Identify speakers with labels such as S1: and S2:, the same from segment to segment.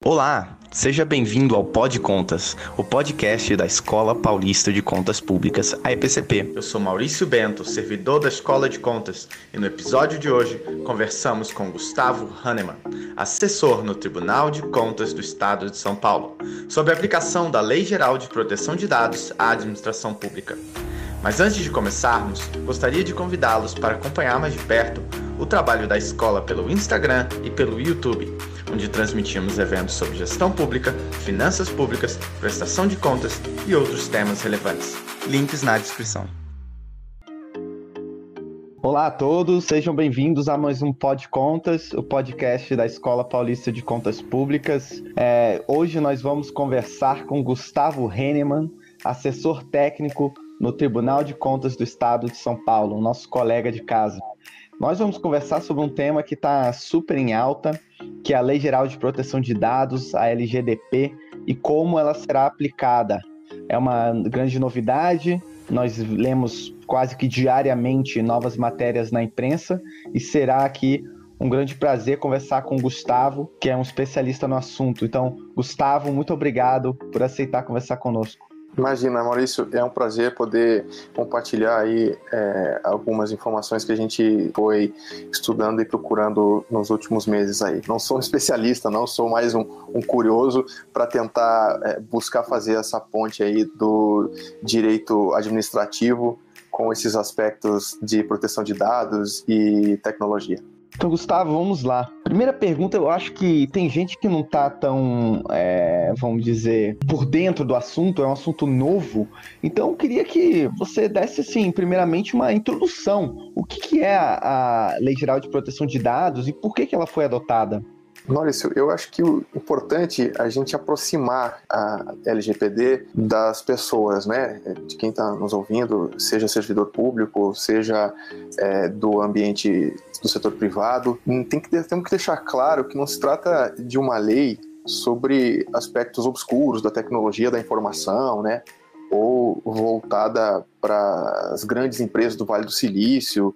S1: Olá, seja bem-vindo ao Pod Contas, o podcast da Escola Paulista de Contas Públicas, a EPCP. Eu sou Maurício Bento, servidor da Escola de Contas, e no episódio de hoje conversamos com Gustavo Hahnemann, assessor no Tribunal de Contas do Estado de São Paulo, sobre a aplicação da Lei Geral de Proteção de Dados à administração pública. Mas antes de começarmos, gostaria de convidá-los para acompanhar mais de perto o trabalho da escola pelo Instagram e pelo YouTube, onde transmitimos eventos sobre gestão pública, finanças públicas, prestação de contas e outros temas relevantes. Links na descrição. Olá a todos, sejam bem-vindos a mais um Pod Contas, o podcast da Escola Paulista de Contas Públicas. Hoje nós vamos conversar com Gustavo Hahnemann, assessor técnico no Tribunal de Contas do Estado de São Paulo, nosso colega de casa. Nós vamos conversar sobre um tema que está super em alta, que é a Lei Geral de Proteção de Dados, a LGDP, e como ela será aplicada. É uma grande novidade, nós lemos quase que diariamente novas matérias na imprensa, e será aqui um grande prazer conversar com o Gustavo, que é um especialista no assunto. Então, Gustavo, muito obrigado por aceitar conversar conosco.
S2: Imagina, Maurício, é um prazer poder compartilhar aí algumas informações que a gente foi estudando e procurando nos últimos meses aí. Não sou um especialista, não, sou mais um curioso para tentar buscar fazer essa ponte aí do direito administrativo com esses aspectos de proteção de dados e tecnologia.
S1: Então, Gustavo, vamos lá. Primeira pergunta, eu acho que tem gente que não está tão, vamos dizer, por dentro do assunto, é um assunto novo. Então, eu queria que você desse, assim, primeiramente uma introdução. O que é a Lei Geral de Proteção de Dados e por que ela foi adotada?
S2: Maurício, eu acho que o importante é a gente aproximar a LGPD das pessoas, né? De quem está nos ouvindo, seja servidor público, seja do ambiente do setor privado. Temos que deixar claro que não se trata de uma lei sobre aspectos obscuros da tecnologia da informação, né? Ou voltada para as grandes empresas do Vale do Silício.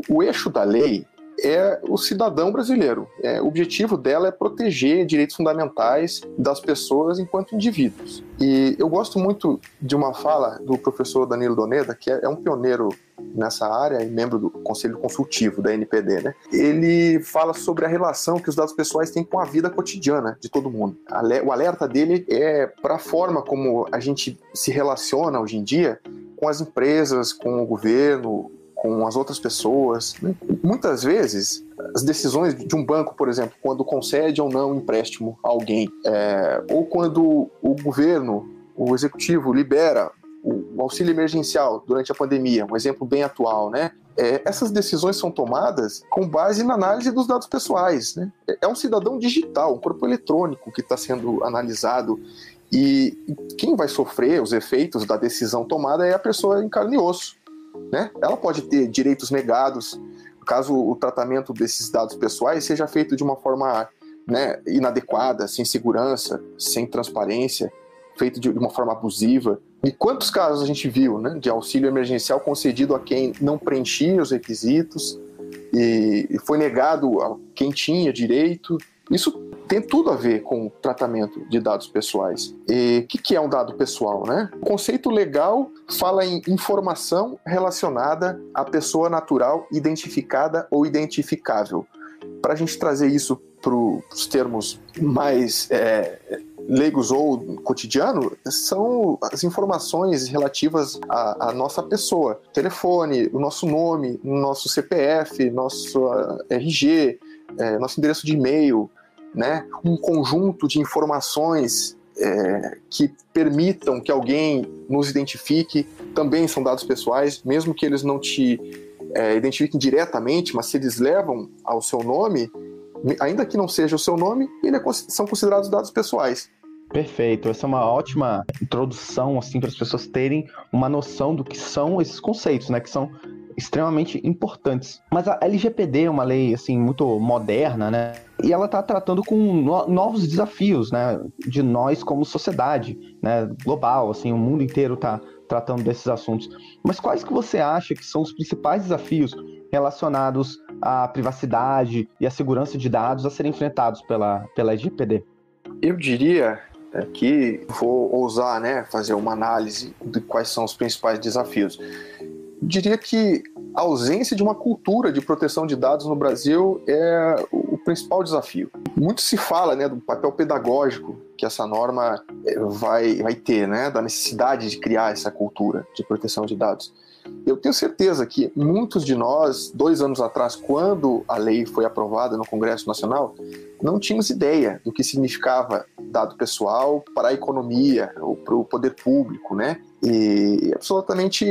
S2: O eixo da lei é o cidadão brasileiro. O objetivo dela é proteger direitos fundamentais das pessoas enquanto indivíduos. E eu gosto muito de uma fala do professor Danilo Doneda, que é um pioneiro nessa área e membro do Conselho Consultivo da NPD, né? Ele fala sobre a relação que os dados pessoais têm com a vida cotidiana de todo mundo. O alerta dele é para a forma como a gente se relaciona hoje em dia com as empresas, com o governo, com as outras pessoas. Muitas vezes, as decisões de um banco, por exemplo, quando concede ou não um empréstimo a alguém, ou quando o governo, o executivo, libera o auxílio emergencial durante a pandemia, um exemplo bem atual, né? Essas decisões são tomadas com base na análise dos dados pessoais, né? É um cidadão digital, um corpo eletrônico que está sendo analisado, e quem vai sofrer os efeitos da decisão tomada é a pessoa em carne e osso, né? Ela pode ter direitos negados caso o tratamento desses dados pessoais seja feito de uma forma, né, inadequada, sem segurança, sem transparência, feito de uma forma abusiva. E quantos casos a gente viu, né, de auxílio emergencial concedido a quem não preenchia os requisitos e foi negado a quem tinha direito? Isso tem tudo a ver com o tratamento de dados pessoais. E o que é um dado pessoal, né? O conceito legal fala em informação relacionada à pessoa natural identificada ou identificável. Para a gente trazer isso para os termos mais leigos ou cotidiano, são as informações relativas à nossa pessoa. Telefone, o nosso nome, nosso CPF, nosso RG, nosso endereço de e-mail, né? Um conjunto de informações que permitam que alguém nos identifique, também são dados pessoais, mesmo que eles não te identifiquem diretamente, mas se eles levam ao seu nome, ainda que não seja o seu nome, são considerados dados pessoais.
S1: Perfeito, essa é uma ótima introdução assim, para as pessoas terem uma noção do que são esses conceitos, né, que são extremamente importantes. Mas a LGPD é uma lei assim, muito moderna, né? E ela está tratando com novos desafios, né, de nós como sociedade, né, global, assim, o mundo inteiro está tratando desses assuntos. Mas quais que você acha que são os principais desafios relacionados à privacidade e à segurança de dados a serem enfrentados pela LGPD?
S2: Eu diria que vou ousar, né, fazer uma análise de quais são os principais desafios. Eu diria que a ausência de uma cultura de proteção de dados no Brasil é o principal desafio. Muito se fala, né, do papel pedagógico que essa norma vai ter, né, da necessidade de criar essa cultura de proteção de dados. Eu tenho certeza que muitos de nós, 2 anos atrás, quando a lei foi aprovada no Congresso Nacional, não tínhamos ideia do que significava dado pessoal para a economia ou para o poder público, né? E é absolutamente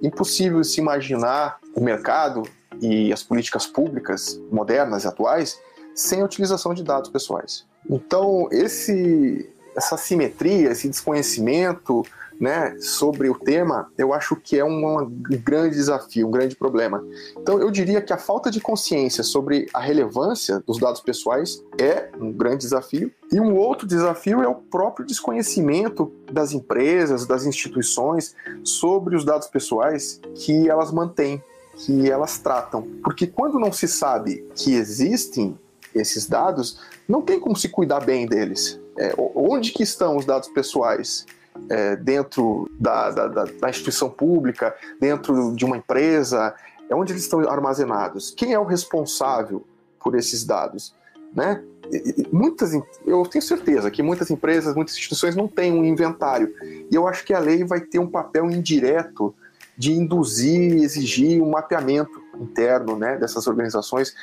S2: impossível se imaginar o mercado e as políticas públicas modernas e atuais sem a utilização de dados pessoais. Então, essa assimetria, esse desconhecimento, né, sobre o tema, eu acho que é um grande desafio, um grande problema. Então, eu diria que a falta de consciência sobre a relevância dos dados pessoais é um grande desafio. E um outro desafio é o próprio desconhecimento das empresas, das instituições, sobre os dados pessoais que elas mantêm, que elas tratam. Porque quando não se sabe que existem esses dados, não tem como se cuidar bem deles. Onde que estão os dados pessoais? Dentro da instituição pública, dentro de uma empresa, onde eles estão armazenados? Quem é o responsável por esses dados? Né? Eu tenho certeza que muitas empresas, muitas instituições não têm um inventário. E eu acho que a lei vai ter um papel indireto de induzir e exigir um mapeamento interno, né, dessas organizações,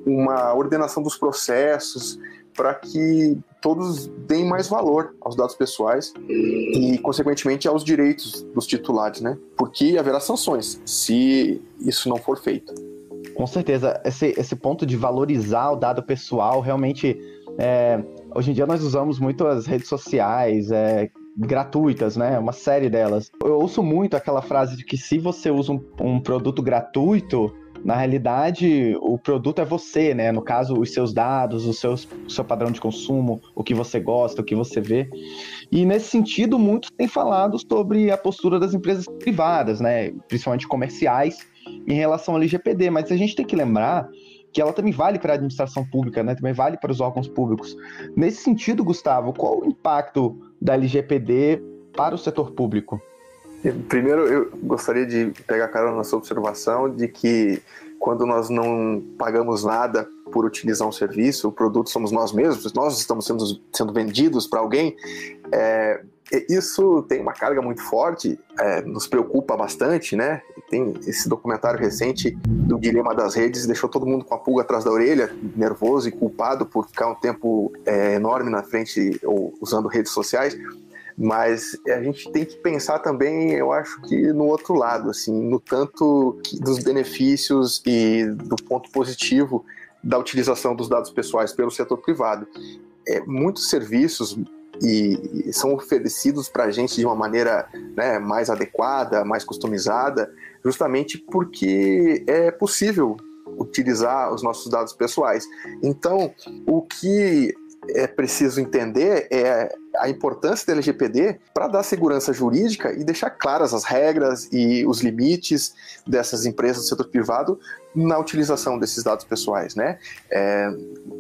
S2: uma ordenação dos processos, para que todos deem mais valor aos dados pessoais e, consequentemente, aos direitos dos titulares, né? Porque haverá sanções se isso não for feito.
S1: Com certeza, esse ponto de valorizar o dado pessoal, realmente, hoje em dia nós usamos muito as redes sociais, gratuitas, né? Uma série delas. Eu ouço muito aquela frase de que se você usa um produto gratuito, na realidade, o produto é você, né? No caso, os seus dados, o seu padrão de consumo, o que você gosta, o que você vê. E, nesse sentido, muitos têm falado sobre a postura das empresas privadas, né? Principalmente comerciais, em relação ao LGPD. Mas a gente tem que lembrar que ela também vale para a administração pública, né? Também vale para os órgãos públicos. Nesse sentido, Gustavo, qual o impacto da LGPD para o setor público?
S2: Primeiro, eu gostaria de pegar carona na sua observação de que quando nós não pagamos nada por utilizar um serviço, o produto somos nós mesmos, nós estamos sendo vendidos para alguém, isso tem uma carga muito forte, nos preocupa bastante, né? Tem esse documentário recente do Dilema das Redes, deixou todo mundo com a pulga atrás da orelha, nervoso e culpado por ficar um tempo enorme na frente ou usando redes sociais. Mas a gente tem que pensar também, eu acho que no outro lado, assim, no tanto dos benefícios e do ponto positivo da utilização dos dados pessoais pelo setor privado. Muitos serviços são oferecidos para a gente de uma maneira, né, mais adequada, mais customizada, justamente porque é possível utilizar os nossos dados pessoais. Então, o que é preciso entender a importância da LGPD para dar segurança jurídica e deixar claras as regras e os limites dessas empresas do setor privado na utilização desses dados pessoais, né?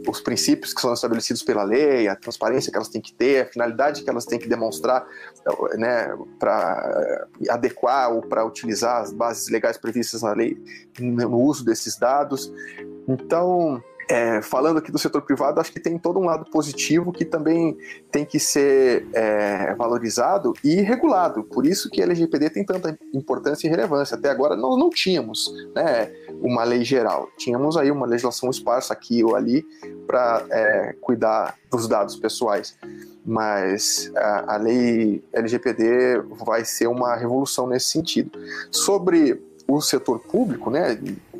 S2: Os princípios que são estabelecidos pela lei, a transparência que elas têm que ter, a finalidade que elas têm que demonstrar, né, para adequar ou para utilizar as bases legais previstas na lei no uso desses dados. Então, falando aqui do setor privado, acho que tem todo um lado positivo que também tem que ser valorizado e regulado. Por isso que a LGPD tem tanta importância e relevância. Até agora nós não tínhamos, né, uma lei geral. Tínhamos aí uma legislação esparsa aqui ou ali para cuidar dos dados pessoais. Mas a lei LGPD vai ser uma revolução nesse sentido. Sobre o setor público, né,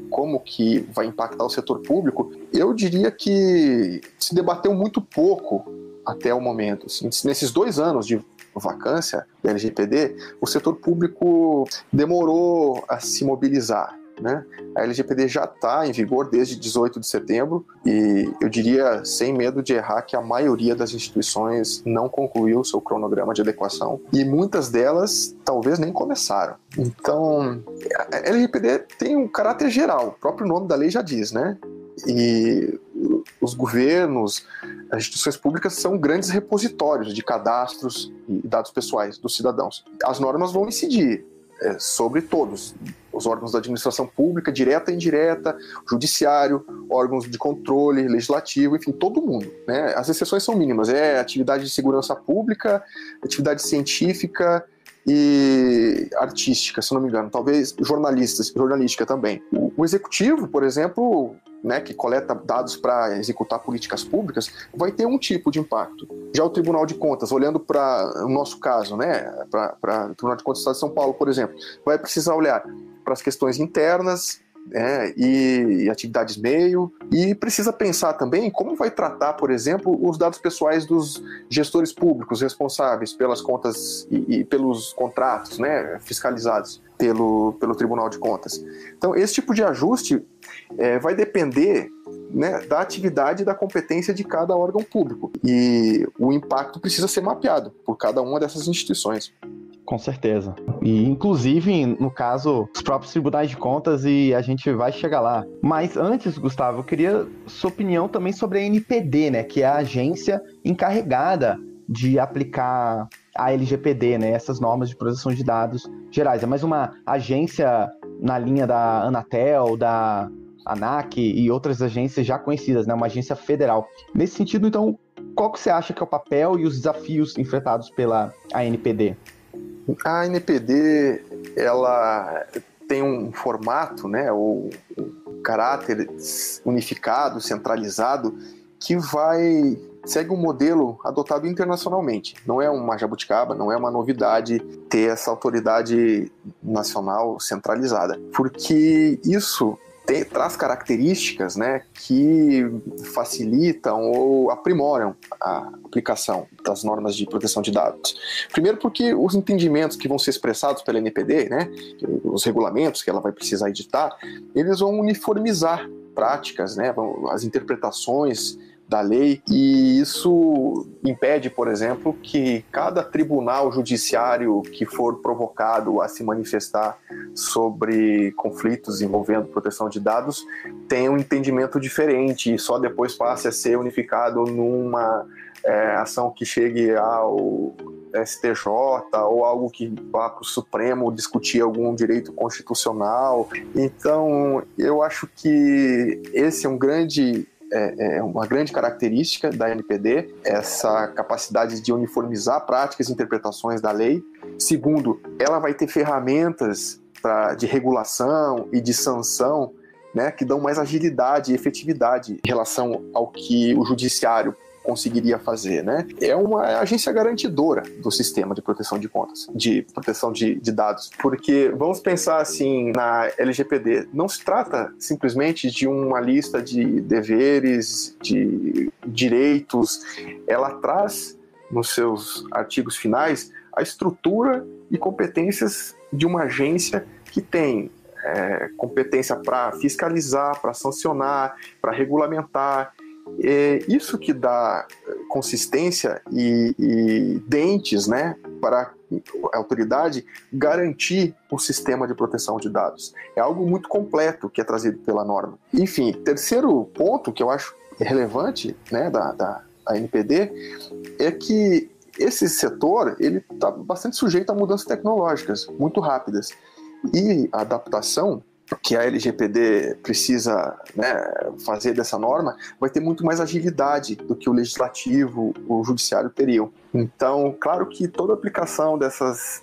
S2: como que vai impactar o setor público, eu diria que se debateu muito pouco até o momento. Assim, nesses 2 anos de vacância da LGPD, o setor público demorou a se mobilizar, né? A LGPD já está em vigor desde 18 de setembro e eu diria, sem medo de errar, que a maioria das instituições não concluiu seu cronograma de adequação e muitas delas talvez nem começaram. Então, a LGPD tem um caráter geral, o próprio nome da lei já diz, né? E os governos, as instituições públicas são grandes repositórios de cadastros e dados pessoais dos cidadãos. As normas vão incidir sobre todos, os órgãos da administração pública, direta e indireta, judiciário, órgãos de controle, legislativo, enfim, todo mundo, né? As exceções são mínimas, atividade de segurança pública, atividade científica e artística, se não me engano, talvez jornalística também. O executivo, por exemplo, né, que coleta dados para executar políticas públicas, vai ter um tipo de impacto. Já o Tribunal de Contas, olhando para o nosso caso, né, para o Tribunal de Contas do Estado de São Paulo, por exemplo, vai precisar olhar para as questões internas, e atividades meio, e precisa pensar também como vai tratar, por exemplo, os dados pessoais dos gestores públicos responsáveis pelas contas e pelos contratos, né, fiscalizados pelo Tribunal de Contas. Então, esse tipo de ajuste vai depender, né, da atividade e da competência de cada órgão público, e o impacto precisa ser mapeado por cada uma dessas instituições.
S1: Com certeza. E, inclusive, no caso, os próprios tribunais de contas, e a gente vai chegar lá. Mas antes, Gustavo, eu queria sua opinião também sobre a ANPD, né? Que é a agência encarregada de aplicar a LGPD, né? Essas normas de proteção de dados gerais. É mais uma agência na linha da Anatel, da ANAC e outras agências já conhecidas, né? Uma agência federal. Nesse sentido, então, qual que você acha que é o papel e os desafios enfrentados pela ANPD?
S2: A ANPD, ela tem um formato, né, ou um caráter unificado, centralizado, que segue um modelo adotado internacionalmente. Não é uma jabuticaba, não é uma novidade ter essa autoridade nacional centralizada, porque isso traz características, né, que facilitam ou aprimoram a aplicação das normas de proteção de dados. Primeiro porque os entendimentos que vão ser expressados pela ANPD, né, os regulamentos que ela vai precisar editar, eles vão uniformizar práticas, né, as interpretações da lei, e isso impede, por exemplo, que cada tribunal judiciário que for provocado a se manifestar sobre conflitos envolvendo proteção de dados tenha um entendimento diferente e só depois passe a ser unificado numa ação que chegue ao STJ ou algo que vá para o Supremo discutir algum direito constitucional. Então, eu acho que esse é uma grande característica da ANPD, essa capacidade de uniformizar práticas e interpretações da lei. Segundo, ela vai ter ferramentas de regulação e de sanção, né, que dão mais agilidade e efetividade em relação ao que o judiciário conseguiria fazer, né? É uma agência garantidora do sistema de proteção de contas, de proteção de dados, porque vamos pensar assim na LGPD, não se trata simplesmente de uma lista de deveres, de direitos, ela traz nos seus artigos finais a estrutura e competências de uma agência que tem competência para fiscalizar, para sancionar, para regulamentar. Isso que dá consistência e dentes, né, para a autoridade garantir o sistema de proteção de dados. É algo muito completo que é trazido pela norma. Enfim, terceiro ponto que eu acho relevante, né, da ANPD é que esse setor ele está bastante sujeito a mudanças tecnológicas muito rápidas, e a adaptação que a LGPD precisa, né, fazer dessa norma vai ter muito mais agilidade do que o legislativo, o judiciário teriam. Então, claro que toda aplicação dessas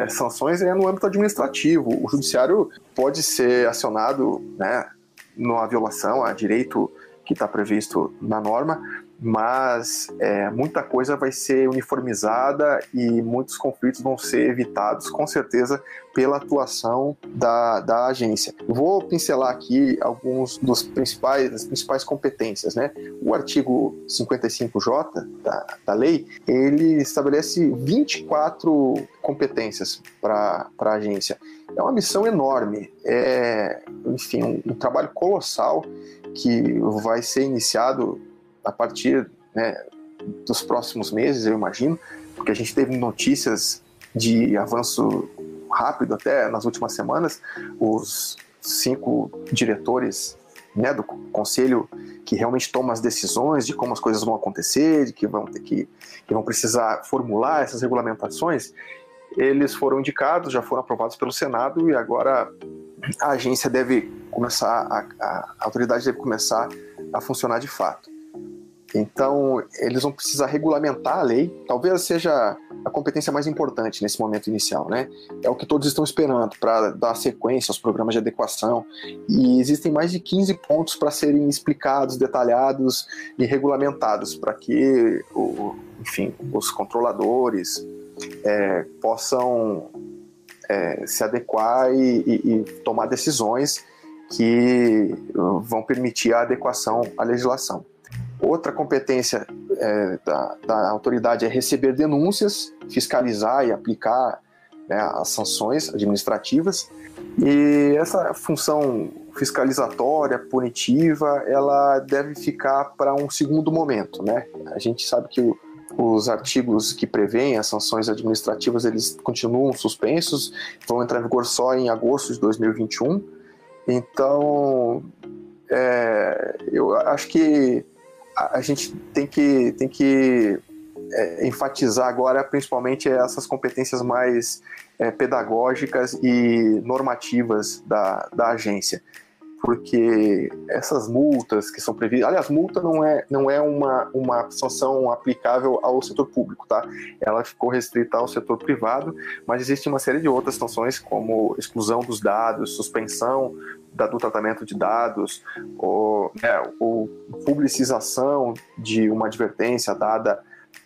S2: sanções é no âmbito administrativo. O judiciário pode ser acionado, né, numa violação a direito que está previsto na norma, mas muita coisa vai ser uniformizada e muitos conflitos vão ser evitados, com certeza, pela atuação da agência. Vou pincelar aqui alguns das principais competências, né? O artigo 55J da lei, ele estabelece 24 competências para a agência. É uma missão enorme, enfim, um trabalho colossal que vai ser iniciado a partir, né, dos próximos meses, eu imagino, porque a gente teve notícias de avanço rápido até nas últimas semanas. Os 5 diretores, né, do conselho que realmente toma as decisões de como as coisas vão acontecer, de que vão precisar formular essas regulamentações, eles foram indicados, já foram aprovados pelo Senado, e agora a agência deve começar, a autoridade deve começar a funcionar de fato. Então, eles vão precisar regulamentar a lei, talvez seja a competência mais importante nesse momento inicial, né? É o que todos estão esperando para dar sequência aos programas de adequação, e existem mais de 15 pontos para serem explicados, detalhados e regulamentados, para que, enfim, os controladores possam se adequar e tomar decisões que vão permitir a adequação à legislação. Outra competência da autoridade é receber denúncias, fiscalizar e aplicar, né, as sanções administrativas. E essa função fiscalizatória, punitiva, ela deve ficar para um segundo momento, né? A gente sabe que os artigos que prevêem as sanções administrativas, eles continuam suspensos, vão entrar em vigor só em agosto de 2021. Então, eu acho que a gente tem que enfatizar agora, principalmente, essas competências mais pedagógicas e normativas da agência. Porque essas multas que são previstas... Aliás, multa não é uma sanção aplicável ao setor público, tá? Ela ficou restrita ao setor privado, mas existe uma série de outras sanções, como exclusão dos dados, suspensão do tratamento de dados, ou publicização de uma advertência dada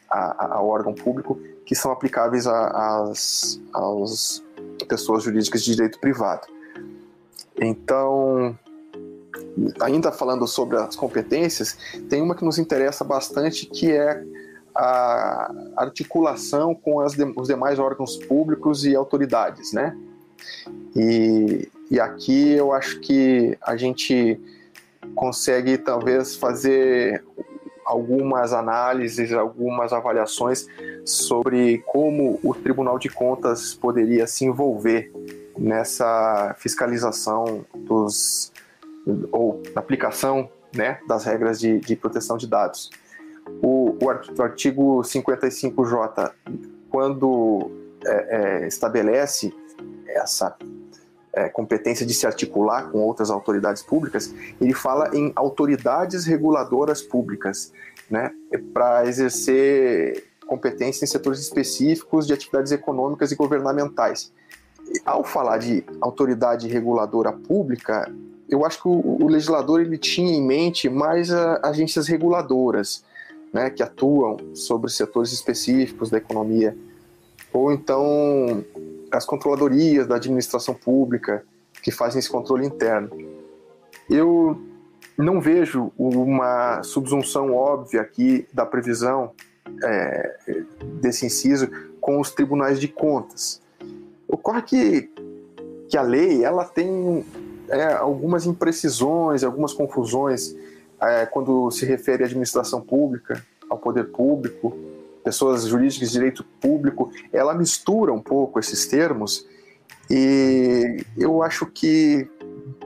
S2: ao órgão público, que são aplicáveis às pessoas jurídicas de direito privado. Então, ainda falando sobre as competências, tem uma que nos interessa bastante, que é a articulação com os demais órgãos públicos e autoridades, né? E aqui eu acho que a gente consegue talvez fazer algumas análises, algumas avaliações sobre como o Tribunal de Contas poderia se envolver nessa fiscalização ou aplicação, né, das regras de proteção de dados. O artigo 55J, quando estabelece essa competência de se articular com outras autoridades públicas, ele fala em autoridades reguladoras públicas, né, para exercer competência em setores específicos de atividades econômicas e governamentais. Ao falar de autoridade reguladora pública, eu acho que o legislador ele tinha em mente mais agências reguladoras, né, que atuam sobre setores específicos da economia, ou então as controladorias da administração pública, que fazem esse controle interno. Eu não vejo uma subsunção óbvia aqui da previsão desse inciso com os tribunais de contas. Ocorre que a lei ela tem algumas imprecisões, algumas confusões quando se refere à administração pública, ao poder público, pessoas jurídicas de direito público. Ela mistura um pouco esses termos, e eu acho que,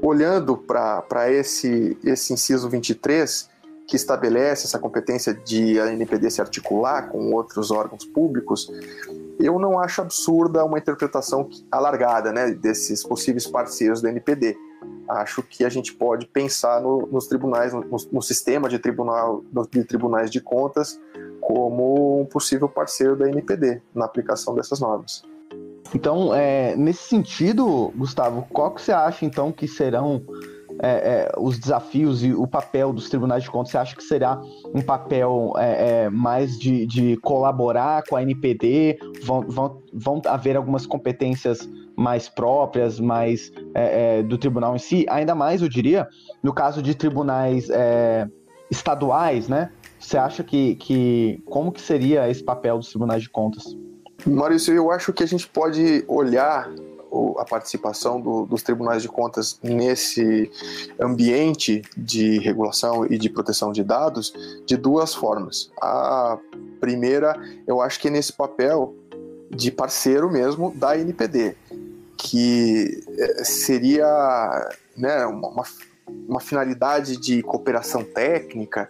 S2: olhando para esse inciso 23, que estabelece essa competência de a ANPD se articular com outros órgãos públicos, eu não acho absurda uma interpretação alargada, né, desses possíveis parceiros da ANPD. Acho que a gente pode pensar nos tribunais, no sistema de tribunais de contas, como um possível parceiro da ANPD na aplicação dessas normas.
S1: Então, nesse sentido, Gustavo, qual que você acha, então, que serão os desafios e o papel dos tribunais de contas? Você acha que será um papel mais de colaborar com a ANPD? Vão haver algumas competências mais próprias, mais do tribunal em si? Ainda mais, eu diria, no caso de tribunais estaduais, né? Você acha que como que seria esse papel dos tribunais de contas?
S2: Maurício, eu acho que a gente pode olhar a participação dos tribunais de contas nesse ambiente de regulação e de proteção de dados de duas formas. A primeira, eu acho que é nesse papel de parceiro mesmo da ANPD, que seria, né, uma finalidade de cooperação técnica,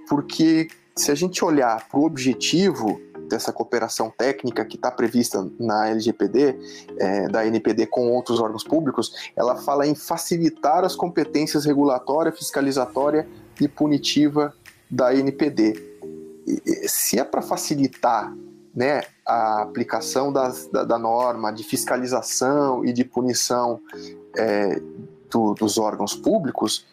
S2: porque se a gente olhar para o objetivo dessa cooperação técnica que está prevista na LGPD, da NPD com outros órgãos públicos, ela fala em facilitar as competências regulatória, fiscalizatória e punitiva da NPD. Se é para facilitar, né, a aplicação da norma de fiscalização e de punição dos órgãos públicos,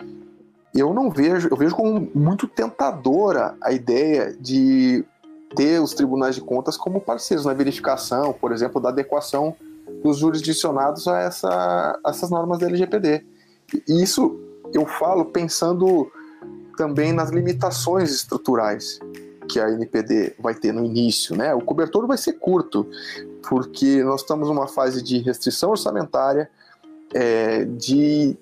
S2: eu vejo como muito tentadora a ideia de ter os tribunais de contas como parceiros na verificação, por exemplo, da adequação dos jurisdicionados a essas normas da LGPD. E isso eu falo pensando também nas limitações estruturais que a NPD vai ter no início, né? O cobertor vai ser curto, porque nós estamos numa fase de restrição orçamentária, de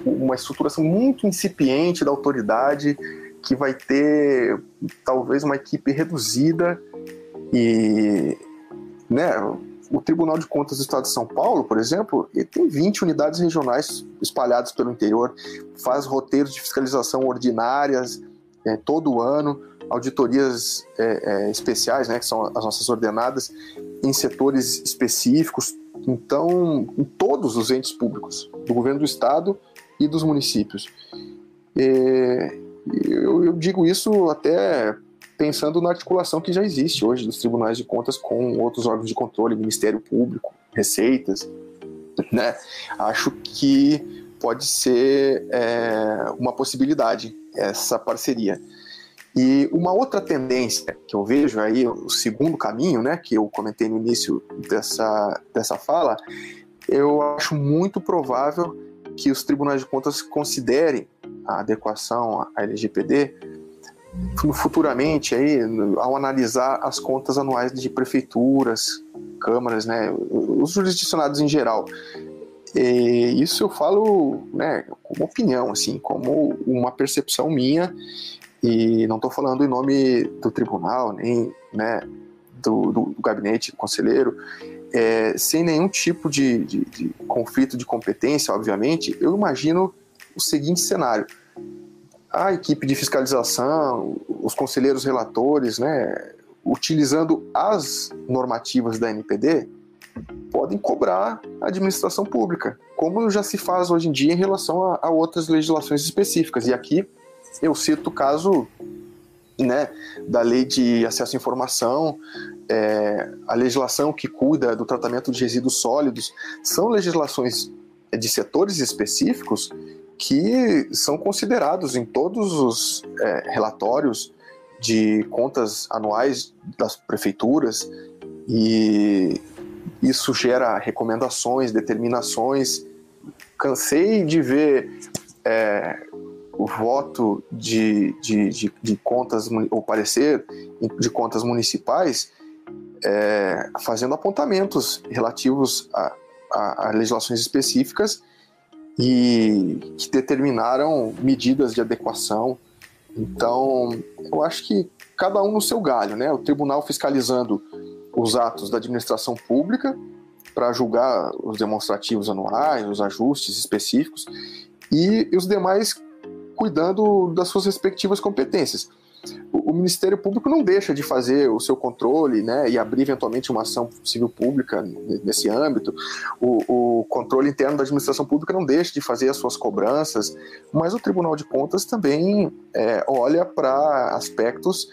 S2: uma estruturação muito incipiente da autoridade, que vai ter talvez uma equipe reduzida e, né, o Tribunal de Contas do Estado de São Paulo, por exemplo, ele tem 20 unidades regionais espalhadas pelo interior, faz roteiros de fiscalização ordinárias todo ano, auditorias especiais, né, que são as nossas ordenadas, em setores específicos, então, em todos os entes públicos, do governo do Estado e dos municípios. Eu digo isso até pensando na articulação que já existe hoje dos tribunais de contas com outros órgãos de controle, Ministério Público, Receitas, né? Acho que pode ser uma possibilidade essa parceria. E uma outra tendência que eu vejo aí, o segundo caminho, né, que eu comentei no início dessa fala, eu acho muito provável que os tribunais de contas considerem a adequação à LGPD futuramente, aí, ao analisar as contas anuais de prefeituras, câmaras, né, os jurisdicionados em geral. E isso eu falo, né, como opinião, assim, como uma percepção minha, e não estou falando em nome do tribunal, nem, né, do gabinete conselheiro, sem nenhum tipo de conflito de competência, obviamente. Eu imagino o seguinte cenário: a equipe de fiscalização, os conselheiros relatores, né, utilizando as normativas da NPD, podem cobrar a administração pública, como já se faz hoje em dia em relação a outras legislações específicas. E aqui eu cito o caso, né, da Lei de Acesso à Informação, a legislação que cuida do tratamento de resíduos sólidos, são legislações de setores específicos que são considerados em todos os relatórios de contas anuais das prefeituras, e isso gera recomendações, determinações. Cansei de ver o voto de contas, ou parecer de contas municipais, fazendo apontamentos relativos a legislações específicas e que determinaram medidas de adequação. Então, eu acho que cada um no seu galho, né? O tribunal fiscalizando os atos da administração pública para julgar os demonstrativos anuais, os ajustes específicos, e os demais cuidando das suas respectivas competências. O Ministério Público não deixa de fazer o seu controle, né, e abrir eventualmente uma ação civil pública nesse âmbito. O controle interno da administração pública não deixa de fazer as suas cobranças, mas o Tribunal de Contas também olha para aspectos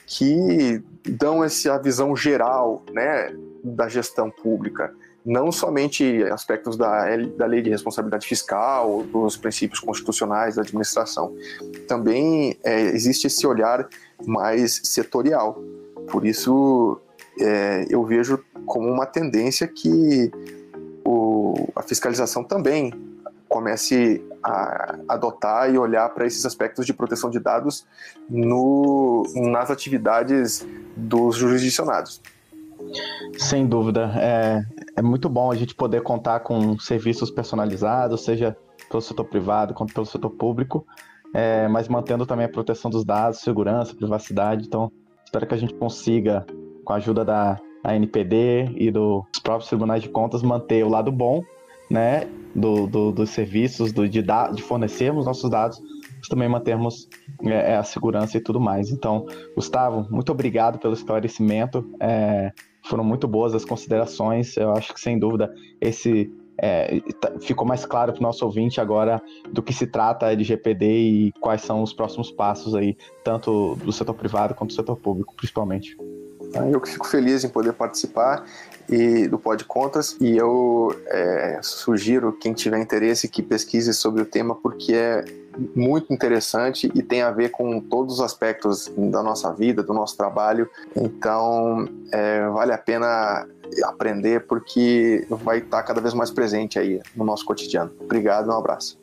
S2: que dão essa visão geral, né, da gestão pública. Não somente aspectos da lei de responsabilidade fiscal, dos princípios constitucionais da administração. Também existe esse olhar mais setorial. Por isso, eu vejo como uma tendência que a fiscalização também comece a adotar e olhar para esses aspectos de proteção de dados nas atividades dos jurisdicionados.
S1: Sem dúvida, é muito bom a gente poder contar com serviços personalizados, seja pelo setor privado quanto pelo setor público, mas mantendo também a proteção dos dados, segurança, privacidade. Então, espero que a gente consiga, com a ajuda da ANPD e dos próprios tribunais de contas, manter o lado bom né, dos serviços, de fornecermos nossos dados, mas também mantermos a segurança e tudo mais. Então, Gustavo, muito obrigado pelo esclarecimento. Foram muito boas as considerações. Eu acho que, sem dúvida, ficou mais claro para o nosso ouvinte agora do que se trata a LGPD e quais são os próximos passos aí, tanto do setor privado quanto do setor público, principalmente.
S2: Eu que fico feliz em poder participar do Pod Contas, e eu sugiro quem tiver interesse que pesquise sobre o tema, porque é muito interessante e tem a ver com todos os aspectos da nossa vida, do nosso trabalho. Então vale a pena aprender, porque vai estar cada vez mais presente aí no nosso cotidiano. Obrigado, um abraço.